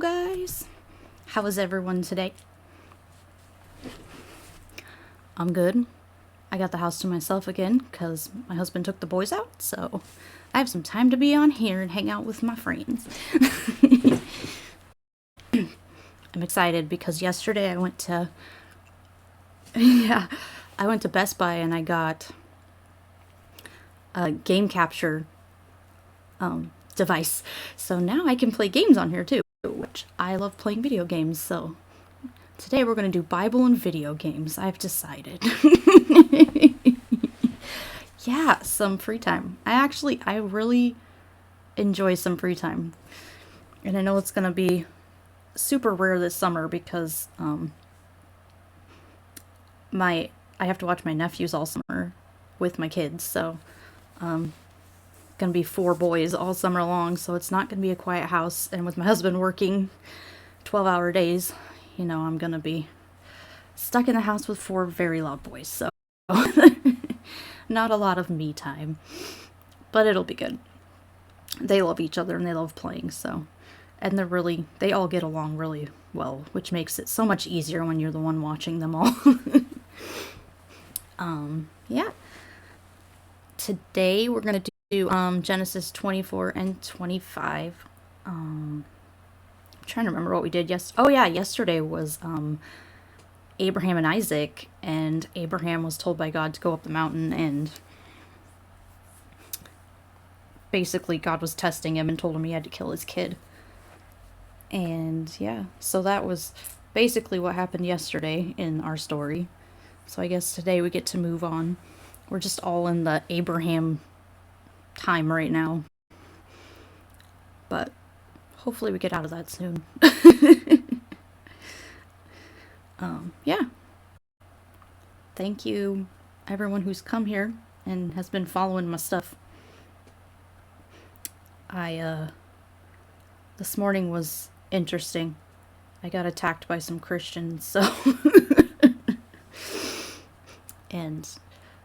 guys. How is everyone today? I'm good. I got the house to myself again because my husband took the boys out, so I have some time to be on here and hang out with my friends. I'm excited because yesterday I went to Best Buy and I got a game capture device. So now I can play games on here too, which I love playing video games. So today we're going to do Bible and video games. I've decided. Yeah, some free time. I really enjoy some free time. And I know it's going to be super rare this summer because I have to watch my nephews all summer with my kids. So gonna be 4 boys all summer long, so it's not gonna be a quiet house. And with my husband working 12-hour days, I'm gonna be stuck in the house with 4 very loud boys, so not a lot of me time, but it'll be good. They love each other and they love playing, and they all get along really well, which makes it so much easier when you're the one watching them all. Yeah, today we're gonna do Genesis 24 and 25. I'm trying to remember what we did yesterday was Abraham and Isaac, and Abraham was told by God to go up the mountain, and basically God was testing him and told him he had to kill his kid. And yeah, so that was basically what happened yesterday in our story. So I guess today we get to move on. We're just all in the Abraham time right now, but hopefully we get out of that soon. Yeah, thank you everyone who's come here and has been following my stuff. This morning was interesting. I got attacked by some Christians, so and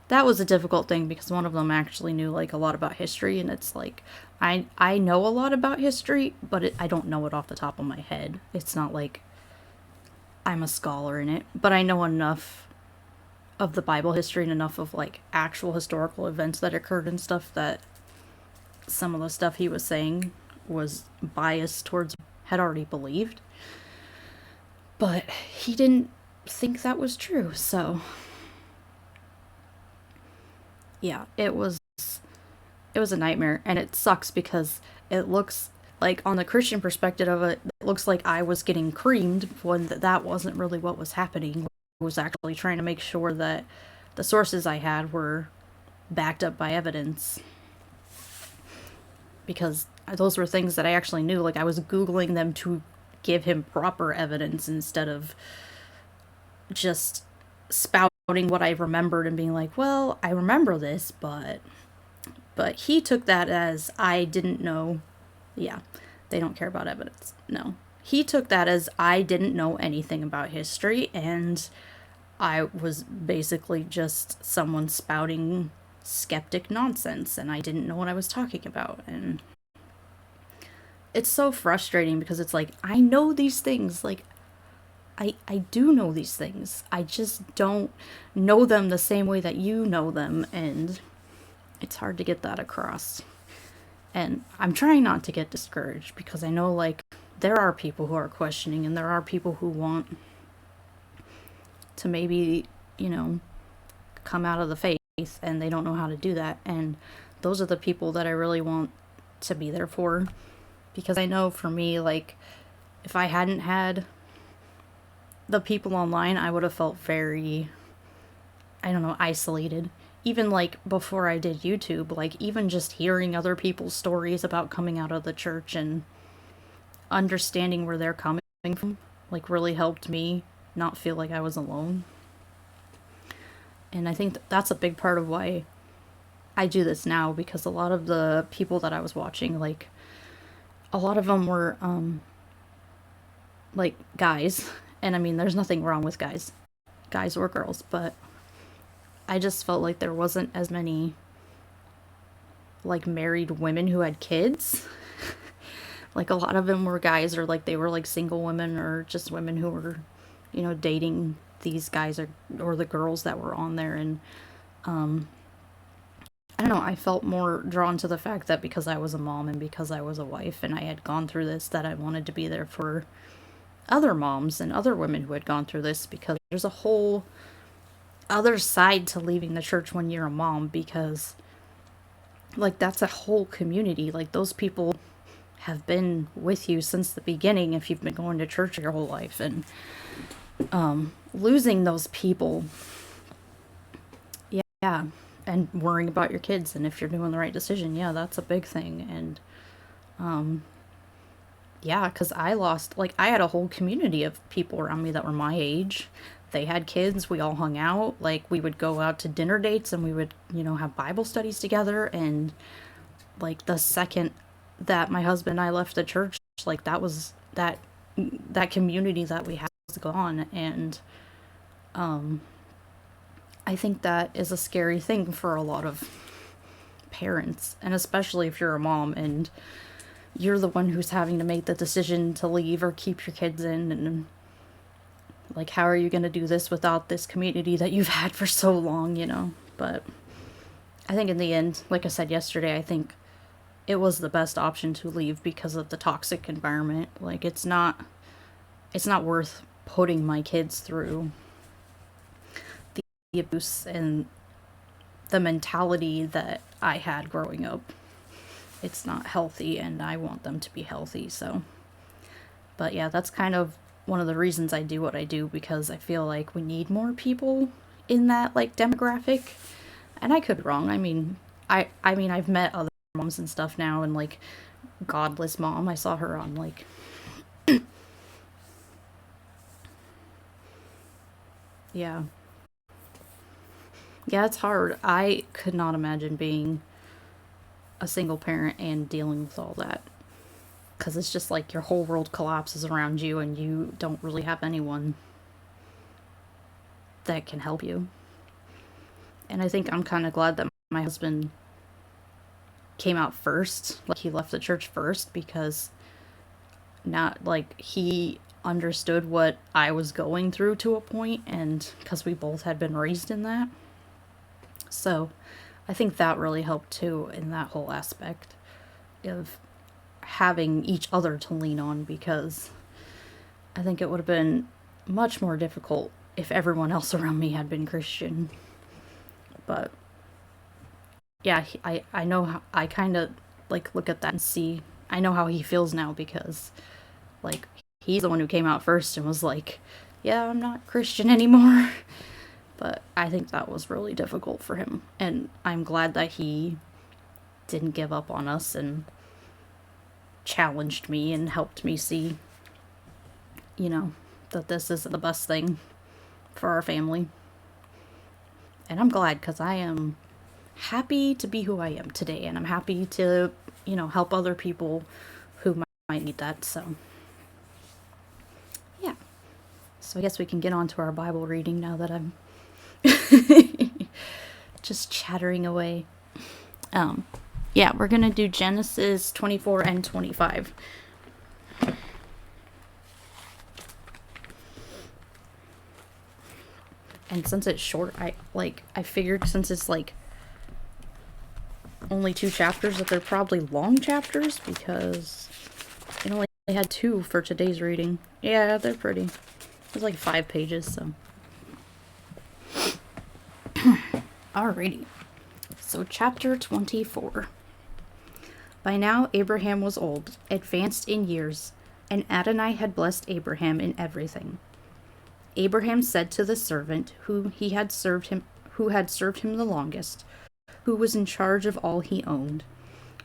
that was a difficult thing because one of them actually knew a lot about history, and it's I know a lot about history, but I don't know it off the top of my head. It's not like I'm a scholar in it, but I know enough of the Bible history and enough of actual historical events that occurred and stuff that some of the stuff he was saying was biased towards had already believed. But he didn't think that was true, so yeah, it was a nightmare, and it sucks because it looks like, on the Christian perspective of it, it looks like I was getting creamed when that wasn't really what was happening. I was actually trying to make sure that the sources I had were backed up by evidence, because those were things that I actually knew. I was Googling them to give him proper evidence instead of just spouting what I remembered and being like, well, I remember this, but he took that as I didn't know. Yeah, they don't care about evidence. No. He took that as I didn't know anything about history, and I was basically just someone spouting skeptic nonsense, and I didn't know what I was talking about. And it's so frustrating because it's I know these things. I do know these things. I just don't know them the same way that you know them, and it's hard to get that across. And I'm trying not to get discouraged because I know, there are people who are questioning, and there are people who want to maybe, come out of the faith, and they don't know how to do that. And those are the people that I really want to be there for, because I know for me, if I hadn't had the people online, I would have felt very, isolated. Even before I did YouTube, even just hearing other people's stories about coming out of the church and understanding where they're coming from, really helped me not feel like I was alone. And I think that's a big part of why I do this now, because a lot of the people that I was watching, a lot of them were guys. And I mean, there's nothing wrong with guys or girls, but I just felt like there wasn't as many married women who had kids Like a lot of them were guys, or like they were like single women, or just women who were, dating these guys, or the girls that were on there. And I don't know, I felt more drawn to the fact that because I was a mom and because I was a wife and I had gone through this, that I wanted to be there for other moms and other women who had gone through this, because there's a whole other side to leaving the church when you're a mom, because like that's a whole community. Like those people have been with you since the beginning if you've been going to church your whole life. And losing those people, yeah, and worrying about your kids and if you're doing the right decision, yeah, that's a big thing. And yeah, because I had a whole community of people around me that were my age. They had kids. We all hung out. Like, we would go out to dinner dates and we would, have Bible studies together. And, like, the second that my husband and I left the church, like, that community that we had was gone. And I think that is a scary thing for a lot of parents. And especially if you're a mom and you're the one who's having to make the decision to leave or keep your kids in. And like, how are you going to do this without this community that you've had for so long? But I think in the end, like I said yesterday, I think it was the best option to leave because of the toxic environment. Like, it's not worth putting my kids through the abuse and the mentality that I had growing up. It's not healthy, and I want them to be healthy. So, but yeah, that's kind of one of the reasons I do what I do, because I feel like we need more people in that like demographic. And I could be wrong. I mean, I've met other moms and stuff now, and like Godless Mom, I saw her on like yeah. Yeah, it's hard. I could not imagine being a single parent and dealing with all that, because it's just like your whole world collapses around you and you don't really have anyone that can help you. And I think I'm kind of glad that my husband came out first, like he left the church first, because not like he understood what I was going through to a point, and because we both had been raised in that. So I think that really helped too, in that whole aspect of having each other to lean on, because I think it would have been much more difficult if everyone else around me had been Christian. But yeah, I know how, I kind of like look at that and see, I know how he feels now, because like he's the one who came out first and was like, yeah, I'm not Christian anymore. But I think that was really difficult for him. And I'm glad that he didn't give up on us and challenged me and helped me see, that this is the best thing for our family. And I'm glad, because I am happy to be who I am today. And I'm happy to, help other people who might need that. So, yeah. So I guess we can get on to our Bible reading now that I'm just chattering away. Yeah, we're gonna do Genesis 24 and 25. And since it's short, I figured, since it's like only 2 chapters, that they're probably long chapters, because it only had 2 for today's reading. Yeah, they're pretty. It's like 5 pages, so. Alrighty. So chapter 24. By now Abraham was old, advanced in years, and Adonai had blessed Abraham in everything. Abraham said to the servant who had served him the longest, who was in charge of all he owned,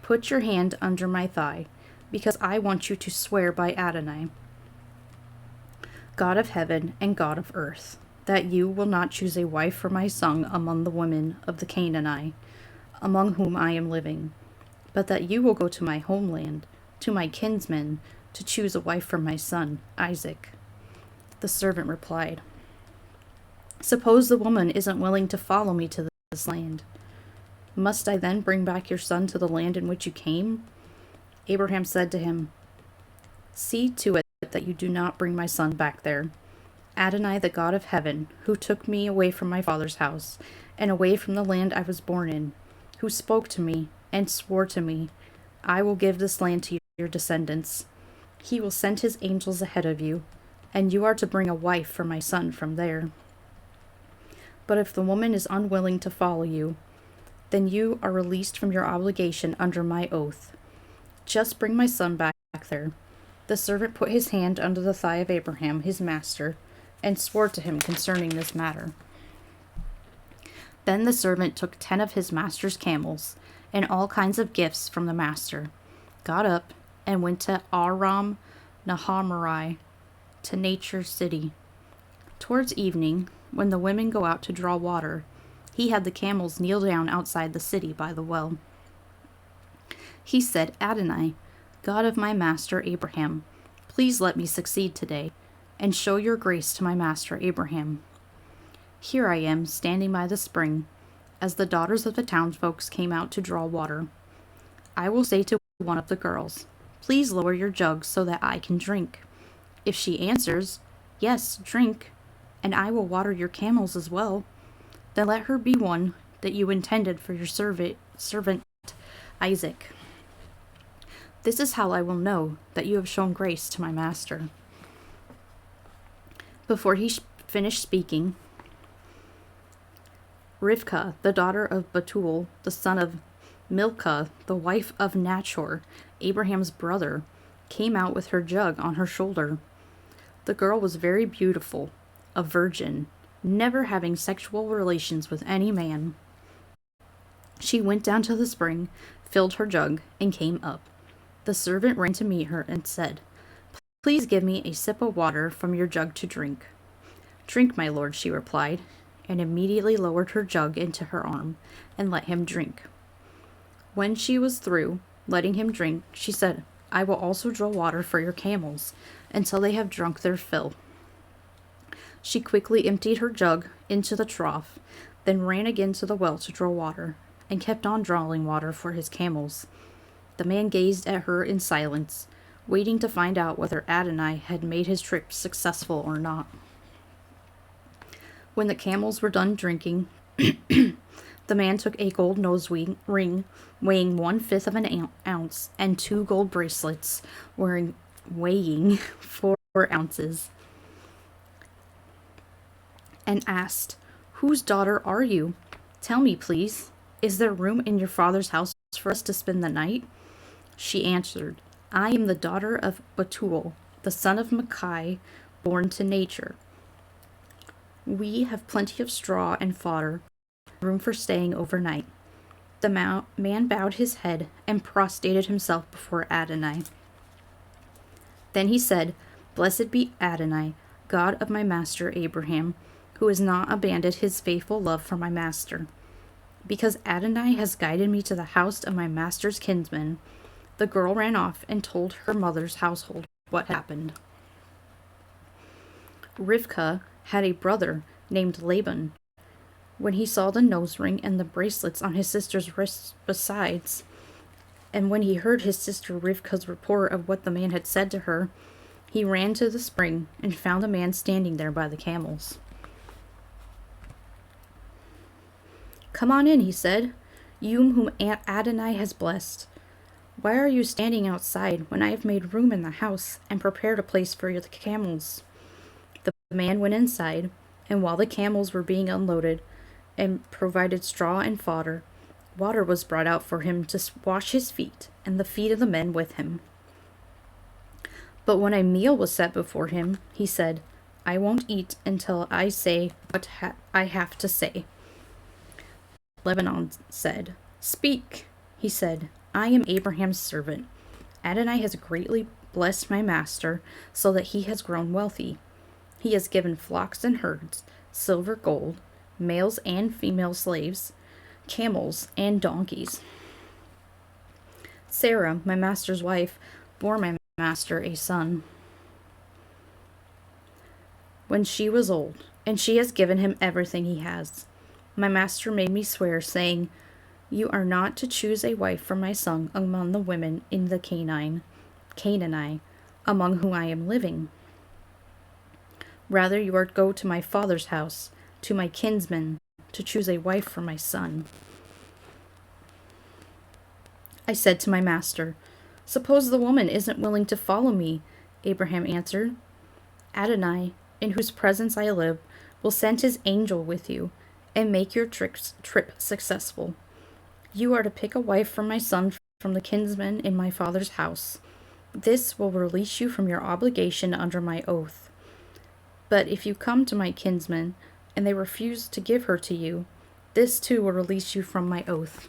"Put your hand under my thigh, because I want you to swear by Adonai, God of heaven and God of earth, that you will not choose a wife for my son among the women of the Canaanite, among whom I am living, but that you will go to my homeland, to my kinsmen, to choose a wife for my son, Isaac." The servant replied, "Suppose the woman isn't willing to follow me to this land. Must I then bring back your son to the land in which you came?" Abraham said to him, See to it that you do not bring my son back there. Adonai, the God of heaven, who took me away from my father's house, and away from the land I was born in, who spoke to me and swore to me, I will give this land to your descendants. He will send his angels ahead of you, and you are to bring a wife for my son from there. But if the woman is unwilling to follow you, then you are released from your obligation under my oath. Just bring my son back there." The servant put his hand under the thigh of Abraham, his master, and swore to him concerning this matter. Then the servant took 10 of his master's camels, and all kinds of gifts from the master, got up, and went to Aram Naharaim, to Nature's city. Towards evening, when the women go out to draw water, he had the camels kneel down outside the city by the well. He said, "Adonai, God of my master Abraham, please let me succeed today, and show your grace to my master Abraham. Here I am, standing by the spring, as the daughters of the townsfolk came out to draw water. I will say to one of the girls, 'Please lower your jug so that I can drink.' If she answers, 'Yes, drink, and I will water your camels as well,' then let her be one that you intended for your servant Isaac. This is how I will know that you have shown grace to my master." Before he finished speaking, Rivkah, the daughter of Bethuel, the son of Milcah, the wife of Nachor, Abraham's brother, came out with her jug on her shoulder. The girl was very beautiful, a virgin, never having sexual relations with any man. She went down to the spring, filled her jug, and came up. The servant ran to meet her and said, "Please give me a sip of water from your jug to drink." "Drink, my lord," she replied, and immediately lowered her jug into her arm and let him drink. When she was through letting him drink, she said, "I will also draw water for your camels until they have drunk their fill." She quickly emptied her jug into the trough, then ran again to the well to draw water, and kept on drawing water for his camels. The man gazed at her in silence, waiting to find out whether Adonai had made his trip successful or not. When the camels were done drinking, the man took a gold nose ring weighing 1/5 of an ounce and 2 gold bracelets weighing 4 ounces, and asked, "Whose daughter are you? Tell me, please. Is there room in your father's house for us to spend the night?" She answered, "I am the daughter of Bethuel, the son of Milcah, born to Nature. We have plenty of straw and fodder, room for staying overnight." The man bowed his head and prostrated himself before Adonai. Then he said, "Blessed be Adonai, God of my master Abraham, who has not abandoned his faithful love for my master. Because Adonai has guided me to the house of my master's kinsman." The girl ran off and told her mother's household what happened. Rivkah had a brother named Laban. When he saw the nose ring and the bracelets on his sister's wrists besides, and when he heard his sister Rivkah's report of what the man had said to her, he ran to the spring and found a man standing there by the camels. "Come on in," he said, "you whom Adonai has blessed. Why are you standing outside when I have made room in the house and prepared a place for the camels?" The man went inside, and while the camels were being unloaded and provided straw and fodder, water was brought out for him to wash his feet and the feet of the men with him. But when a meal was set before him, he said, "I won't eat until I say what I have to say." Lebanon said, "Speak." He said, "I am Abraham's servant. Adonai has greatly blessed my master so that he has grown wealthy. He has given flocks and herds, silver, gold, males and female slaves, camels and donkeys. Sarah, my master's wife, bore my master a son when she was old, and she has given him everything he has. My master made me swear, saying, 'You are not to choose a wife for my son among the women in the Canaanite, among whom I am living. Rather, you are to go to my father's house, to my kinsmen, to choose a wife for my son. I said to my master, suppose the woman isn't willing to follow me. Abraham answered, Adonai, in whose presence I live, will send his angel with you and make your trip successful. You are to pick a wife for my son from the kinsmen in my father's house. This will release you from your obligation under my oath. But if you come to my kinsmen and they refuse to give her to you, this too will release you from my oath.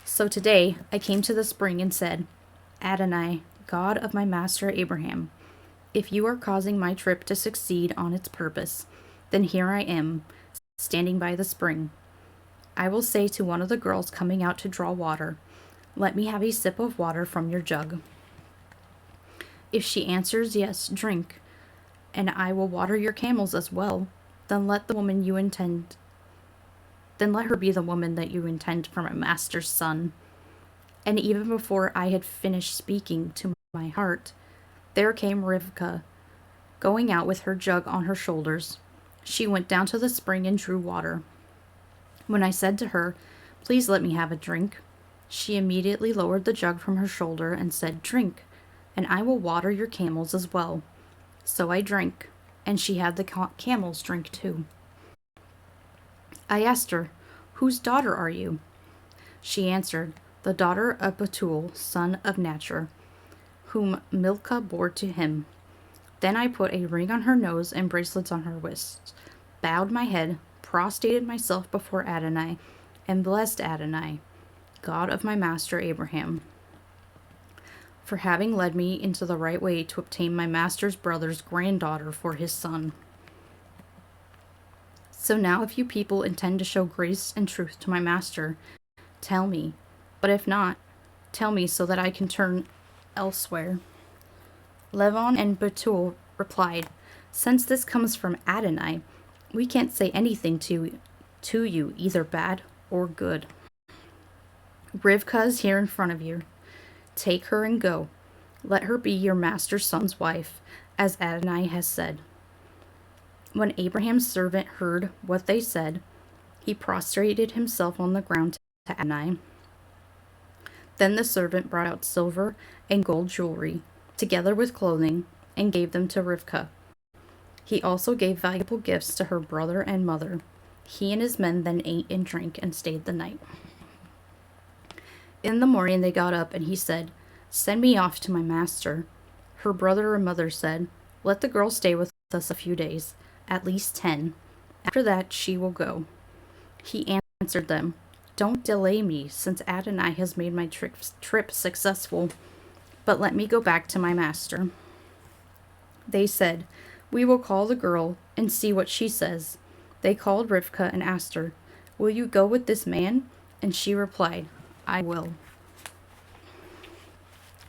So today I came to the spring and said, Adonai, God of my master Abraham, if you are causing my trip to succeed on its purpose, then here I am, standing by the spring. I will say to one of the girls coming out to draw water, let me have a sip of water from your jug. If she answers yes, drink, and I will water your camels as well, then let her be the woman that you intend for my master's son. And even before I had finished speaking to my heart, there came Rivkah, going out with her jug on her shoulders. She went down to the spring and drew water. When I said to her, please let me have a drink, she immediately lowered the jug from her shoulder and said, drink, and I will water your camels as well. So I drank, and she had the camels drink too. I asked her, whose daughter are you? She answered, the daughter of Bethuel, son of Nachor, whom Milcah bore to him. Then I put a ring on her nose and bracelets on her wrists, bowed my head, prostrated myself before Adonai, and blessed Adonai, God of my master Abraham, for having led me into the right way to obtain my master's brother's granddaughter for his son. So now if you people intend to show grace and truth to my master, tell me, but if not, tell me so that I can turn elsewhere. Lavan and Bethuel replied, since this comes from Adonai, we can't say anything to you, either bad or good. Rivkah is here in front of you. Take her and go. Let her be your master's son's wife, as Adonai has said. When Abraham's servant heard what they said, he prostrated himself on the ground to Adonai. Then the servant brought out silver and gold jewelry, together with clothing, and gave them to Rivkah. He also gave valuable gifts to her brother and mother. He and his men then ate and drank and stayed the night. In the morning they got up, and he said, send me off to my master. Her brother and mother said, let the girl stay with us a few days, at least 10. After that she will go. He answered them, don't delay me, since Adonai has made my trip successful, but let me go back to my master. They said, we will call the girl and see what she says. They called Rivkah and asked her, will you go with this man? And she replied, I will.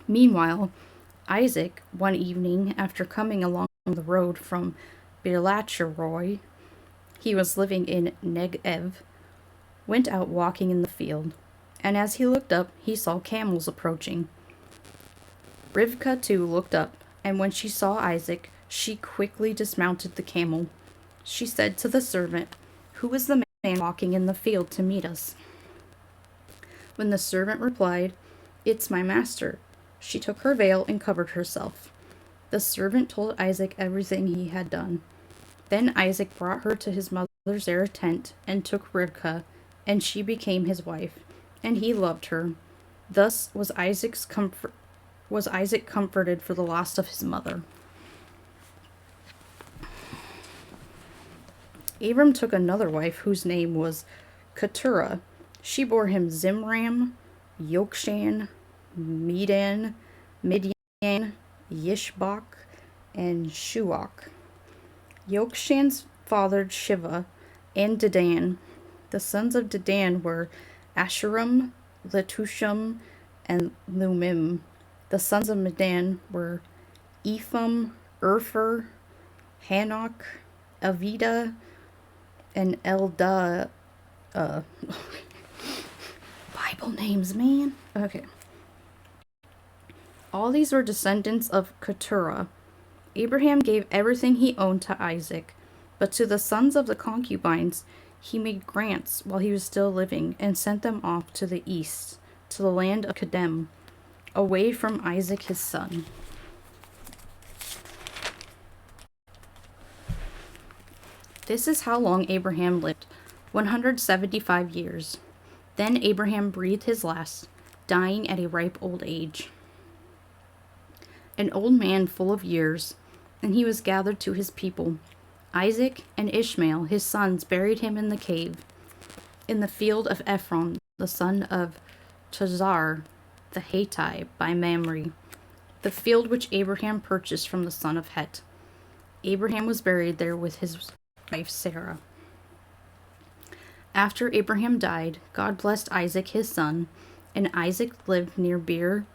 Meanwhile, Isaac, one evening after coming along the road from Beerlachroy, he was living in Negev, went out walking in the field, and as he looked up, he saw camels approaching. Rivkah too looked up, and when she saw Isaac, she quickly dismounted the camel. She said to the servant, who is the man walking in the field to meet us? When the servant replied, it's my master, she took her veil and covered herself. The servant told Isaac everything he had done. Then Isaac brought her to his mother Sarah's tent and took Rivkah, and she became his wife, and he loved her. Thus was Isaac comforted for the loss of his mother. Abram took another wife whose name was Keturah. She bore him Zimram, Yokshan, Medan, Midian, Yishbak, and Shuach. Yokshan fathered Shiva and Dedan. The sons of Dedan were Asherim, Letushim, and Lumim. The sons of Medan were Epham, Urfer, Hanok, Avida, and Elda. Bible names, man. Okay. All these were descendants of Keturah. Abraham gave everything he owned to Isaac, but to the sons of the concubines he made grants while he was still living and sent them off to the east, to the land of Kedem, away from Isaac his son. This is how long Abraham lived, 175 years. Then Abraham breathed his last, dying at a ripe old age. An old man full of years, and he was gathered to his people. Isaac and Ishmael, his sons, buried him in the cave, in the field of Ephron, the son of Chazar, the Hittite, by Mamre, the field which Abraham purchased from the son of Het. Abraham was buried there with his wife Sarah. After Abraham died, God blessed Isaac his son, and Isaac lived near Beer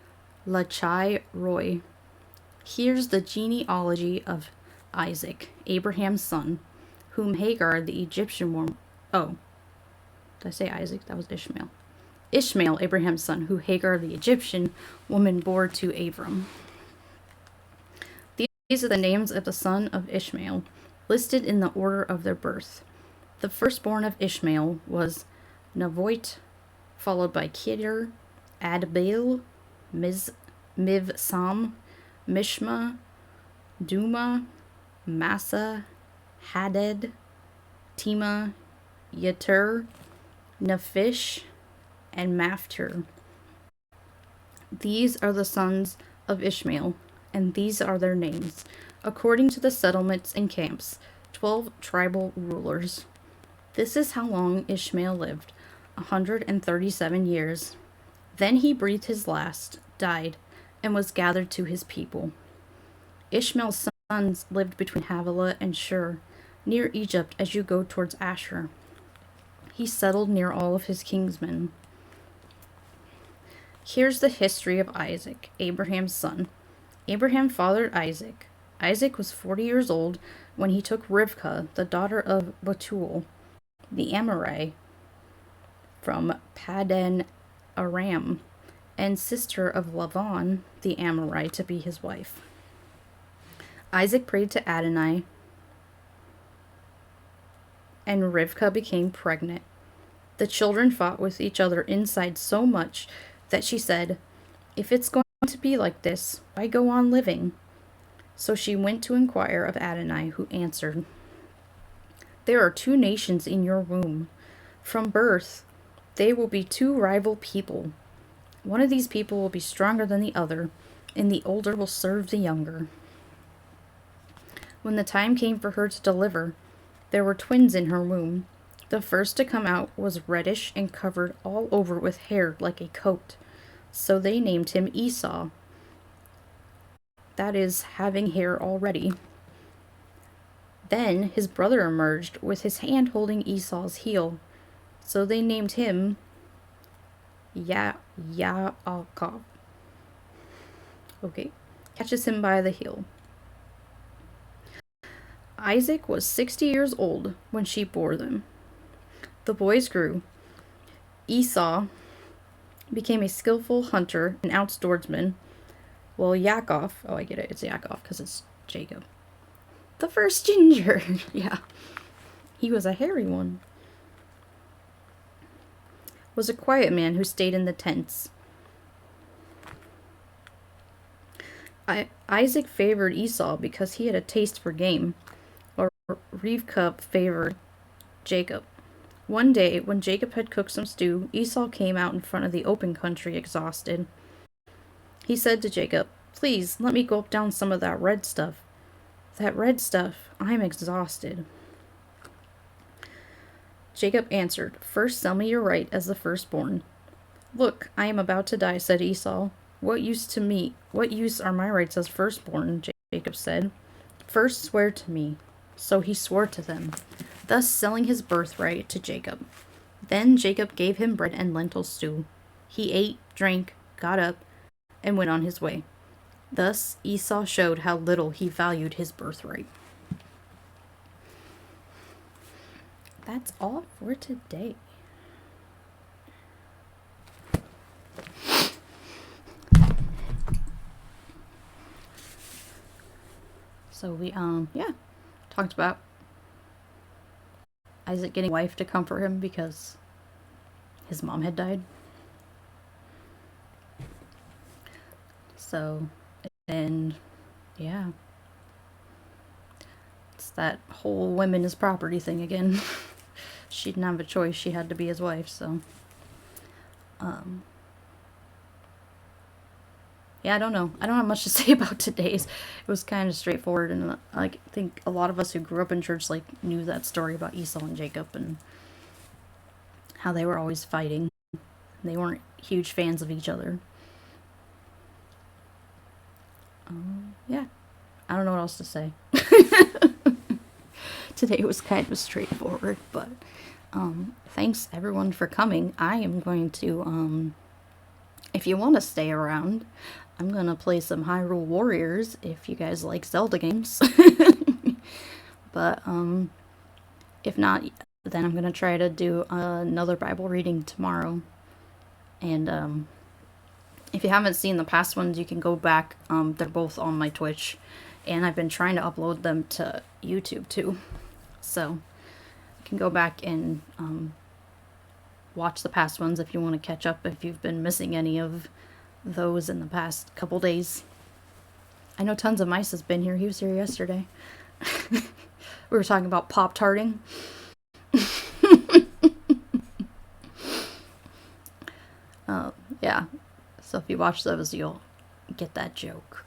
Lachai Roy. Here's the genealogy of Isaac, Abraham's son, whom Hagar the Egyptian woman... Oh, did I say Isaac? That was Ishmael. Ishmael, Abraham's son, who Hagar the Egyptian woman bore to Abram. These are the names of the son of Ishmael, listed in the order of their birth. The firstborn of Ishmael was Navoit, followed by Kedar, Adbeel, Mivsam, Mishma, Duma, Massa, Hadad, Tema, Yeter, Naphish, and Mafter. These are the sons of Ishmael, and these are their names, according to the settlements and camps, 12 tribal rulers. This is how long Ishmael lived, 137 years. Then he breathed his last, died, and was gathered to his people. Ishmael's sons lived between Havilah and Shur, near Egypt as you go towards Asher. He settled near all of his kinsmen. Here's the history of Isaac, Abraham's son. Abraham fathered Isaac. Isaac was 40 years old when he took Rivkah, the daughter of Bethuel, the Amorite, from Padan Aram, and sister of Lavan, the Amorite, to be his wife. Isaac prayed to Adonai, and Rivkah became pregnant. The children fought with each other inside so much that she said, "If it's going to be like this, why go on living?" So she went to inquire of Adonai, who answered, "There are 2 nations in your womb. From birth, they will be 2 rival people. One of these people will be stronger than the other, and the older will serve the younger." When the time came for her to deliver, there were twins in her womb. The first to come out was reddish and covered all over with hair like a coat. So they named him Esau. That is, having hair already. Then his brother emerged with his hand holding Esau's heel. So they named him Yaakov. Okay, catches him by the heel. Isaac was 60 years old when she bore them. The boys grew. Esau became a skillful hunter and outdoorsman, while Yaakov, oh, I get it, it's Yaakov because it's Jacob. The first ginger, yeah. He was a hairy one. Was a quiet man who stayed in the tents. Isaac favored Esau because he had a taste for game, while Rivkah favored Jacob. One day, when Jacob had cooked some stew, Esau came out in front of the open country exhausted. He said to Jacob, "Please, let me gulp down some of that red stuff. That red stuff, I'm exhausted." Jacob answered, "First sell me your right as the firstborn." "Look, I am about to die," said Esau. What use are my rights as firstborn?" Jacob said. "First swear to me." So he swore to them, thus selling his birthright to Jacob. Then Jacob gave him bread and lentil stew. He ate, drank, got up, and went on his way. Thus Esau showed how little he valued his birthright. That's all for today. So we, yeah, talked about Isaac getting a wife to comfort him because his mom had died. So, and yeah, it's that whole women is property thing again. She didn't have a choice, she had to be his wife, so. Yeah, I don't know. I don't have much to say about today's. It was kind of straightforward, and I think a lot of us who grew up in church like knew that story about Esau and Jacob and how they were always fighting. They weren't huge fans of each other. Yeah, I don't know what else to say. Today was kind of straightforward, but thanks everyone for coming. I am going to, if you want to stay around, I'm going to play some Hyrule Warriors if you guys like Zelda games. But if not, then I'm going to try to do another Bible reading tomorrow. And if you haven't seen the past ones, you can go back. They're both on my Twitch. And I've been trying to upload them to YouTube too. So you can go back and watch the past ones if you want to catch up if you've been missing any of those in the past couple days. I know Tons of Mice has been here. He was here yesterday. We were talking about Pop-Tarting. Yeah. So if you watch those, you'll get that joke.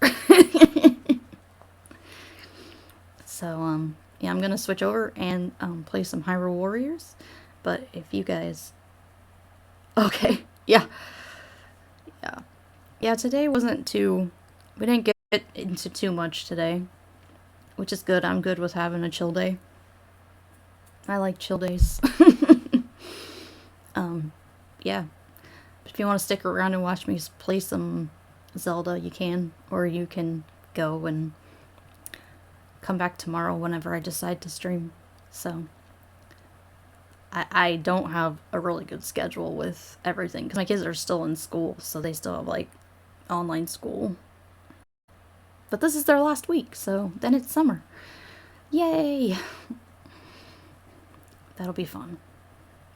So, yeah, I'm going to switch over and play some Hyrule Warriors. But if you guys... Okay, yeah. Yeah. Yeah, today wasn't too... We didn't get into too much today. Which is good. I'm good with having a chill day. I like chill days. Yeah. If you want to stick around and watch me play some Zelda, you can. Or you can go and come back tomorrow whenever I decide to stream. So... I don't have a really good schedule with everything because my kids are still in school, so they still have like online school. But this is their last week, so then it's summer. Yay! That'll be fun.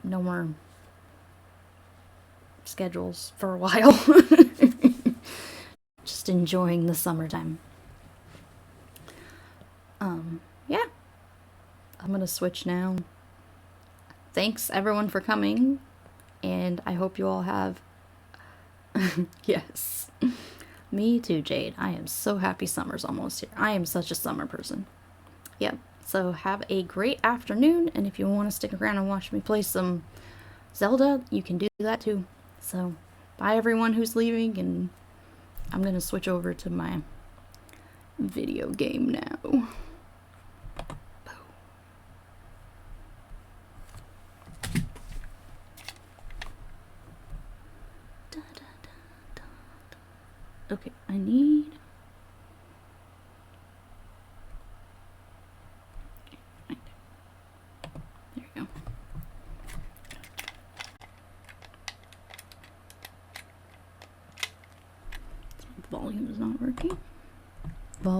No more schedules for a while. Just enjoying the summertime. Yeah. I'm gonna switch now. Thanks everyone for coming, and I hope you all have... Yes. Me too, Jade. I am so happy summer's almost here. I am such a summer person. Yep. So have a great afternoon, and if you want to stick around and watch me play some Zelda, you can do that too. So, bye everyone who's leaving, and I'm gonna switch over to my video game now. Okay, I need... There you go. The volume is not working.